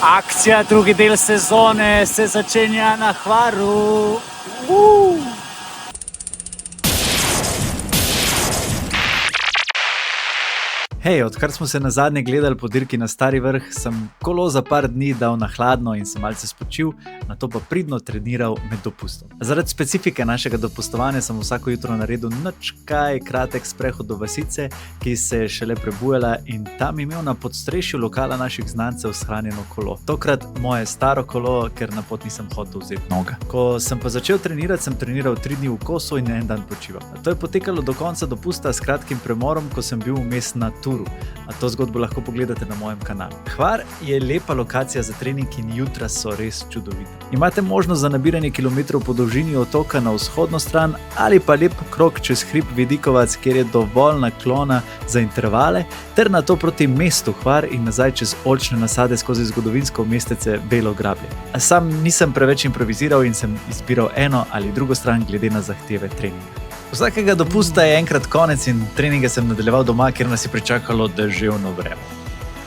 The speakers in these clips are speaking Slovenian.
Akcija, drugi del sezone se začenja na Hvaru. Hej, odkar smo se nazadnje gledali po dirki na Stari vrh, sem kolo za par dni dal na hladno in sem malce spočil, nato pa pridno treniral med dopustom. Zaradi specifike našega dopustovanja sem vsako jutro naredil nič kaj kratek sprehod do vasice, ki se je šele prebujala, in tam imel na podstrešju lokala naših znancev shranjeno kolo. Tokrat moje staro kolo, ker na pot nisem hotel vzeti noga. Ko sem pa začel trenirati, sem treniral 3 dni v kosu in 1 dan počival. To je potekalo do konca dopusta s kratkim premorom, ko sem bil vmes na turu. A to zgodbo lahko pogledate na mojem kanalu. Hvar je lepa lokacija za trening in jutra so res čudovita. Imate možnost za nabiranje kilometrov po dolžini otoka na vzhodno stran ali pa lep krog čez hrib Vidikovac, kjer je dovolj naklona za intervale, ter nato proti mestu Hvar in nazaj čez oljčne nasade skozi zgodovinsko mestece Belo Grablje. A sam nisem preveč improviziral in sem izbiral eno ali drugo stran glede na zahteve treninga. Vsakega dopusta je enkrat konec in treninge sem nadaljeval doma, kjer nas je pričakalo deževno vreme.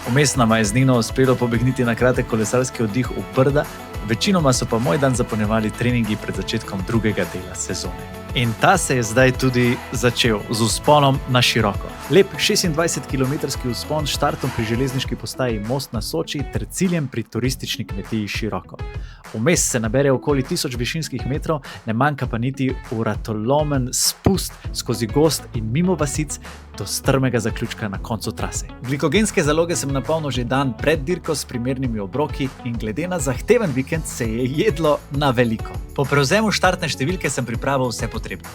Vmes nama je z Nino uspelo pobegniti na kratek kolesarski oddih v Brda, večinoma so pa moj dan zapolnjevali treningi pred začetkom drugega dela sezone. In ta se je zdaj tudi začel z vzponom na Široko. Lep 26-kilometrski vzpon s štartom pri železniški postaji Most na Soči ter ciljem pri turistični kmetiji Široko. Vmes se nabere okoli 1000 višinskih metrov, ne manjka pa niti vratolomen spust skozi gozd in mimo vasic do strmega zaključka na koncu trase. Glikogenske zaloge sem napolnil že dan pred dirko s primernimi obroki in glede na zahteven vikend se je jedlo na veliko. Po prevzemu štartne številke sem pripravil vse potrebno.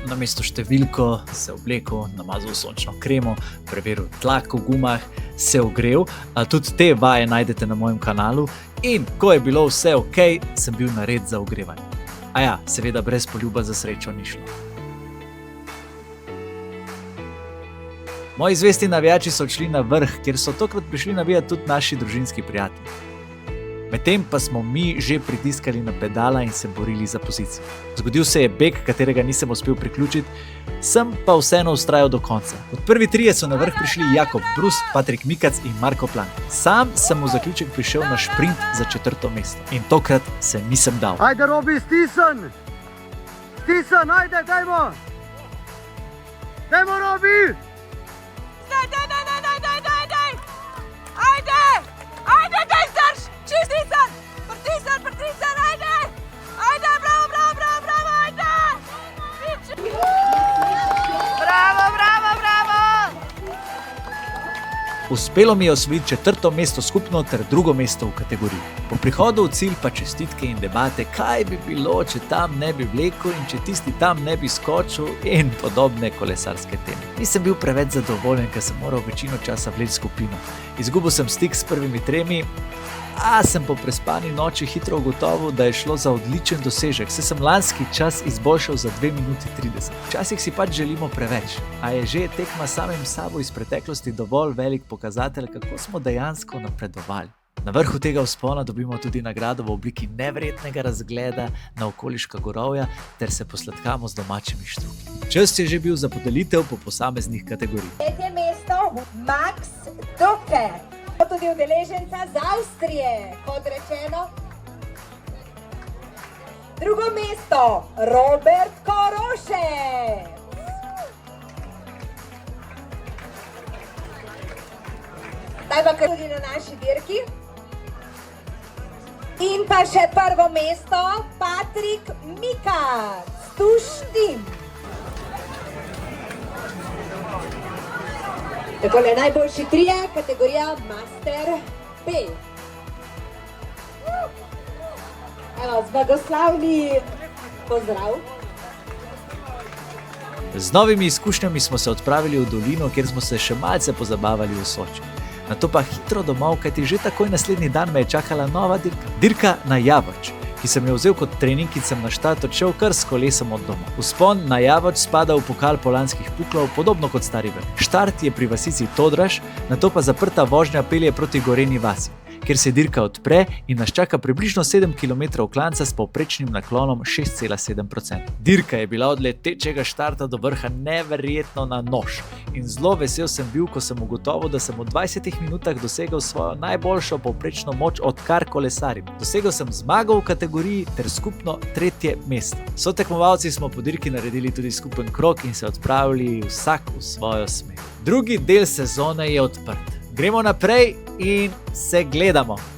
Namesto številko se oblekel, namazal sončno kremo, preveril tlak v gumah, se ogrel, tudi te vaje najdete na mojem kanalu, in ko je bilo vse ok, sem bil nared za ogrevanje. A ja, seveda brez poljuba za srečo ni šlo. Moji zvesti navijači so odšli na vrh, kjer so tokrat prišli navijati tudi naši družinski prijatelji. Medtem pa smo mi že pritiskali na pedala in se borili za pozicijo. Zgodil se je beg, katerega nisem uspel priključiti, sem pa vseeno vztrajal do konca. Od prvi trije so na vrh prišli Jakob Brus, Patrik Mikac in Marko Plank. Sam sem v zaključek prišel na šprint za 4. mesto. In tokrat se nisem dal. Ajde, Robi, stisn! Stisn, ajde, dajmo! Dajmo, Robi! Uspelo mi je osvojiti 4. mesto skupno ter 2. mesto v kategoriji. Po prihodu v cilj pa čestitke in debate, kaj bi bilo, če tam ne bi vlekel in če tisti tam ne bi skočil in podobne kolesarske teme. Nisem bil preveč zadovoljen, ker sem moral večino časa vleči skupino. Izgubil sem stik s prvimi 3, a sem po prespani noči hitro ugotovil, da je šlo za odličen dosežek, saj sem lanski čas izboljšal za 2 minuti 30. Včasih si pač želimo preveč, a je že tekma samim sabo iz preteklosti dovolj velik pokazatelj, kako smo dejansko napredovali. Na vrhu tega vzpona dobimo tudi nagrado v obliki neverjetnega razgleda na okoliška gorovja ter se posladkamo z domačimi štruki. Čas je že bil za podelitev po posameznih kategorijah. 3. mesto Max Doker. Tudi udeleženca z Avstrije, kot rečeno. 2. mesto Robert Korošec. Zdaj pa kar tudi na naši dirki. In pa še 1. mesto Patrik Mikac, Tuštim. Takole najboljši 3, kategorija Master B. Evo, zbogoslavni pozdrav. Z novimi izkušnjami smo se odpravili v dolino, kjer smo se še malce pozabavali v Soči. Nato pa hitro domov, kajti že takoj naslednji dan me je čakala nova dirka. Dirka na Javorč, ki sem jo vzel kot trening in sem na štart odšel kar s kolesom od doma. Vzpon na Javorč spada v pokal Polanskih puklov, podobno kot Stari vrh. Štart je pri vasici Todraž, nato pa zaprta vožnja pelje proti Gorenji vasi. kjer se dirka odpre in nas čaka približno 7 km klanca s povprečnim naklonom 6,7%. Dirka je bila od letečega štarta do vrha neverjetno na nož in zelo vesel sem bil, ko sem ugotovil, da sem v 20 minutah dosegel svojo najboljšo povprečno moč, odkar kolesarim. Dosegel sem zmago v kategoriji ter skupno 3. mesto. Sotekmovalci smo po dirki naredili tudi skupen krog in se odpravili vsak v svojo smer. Drugi del sezone je odprt. Gremo naprej in se gledamo!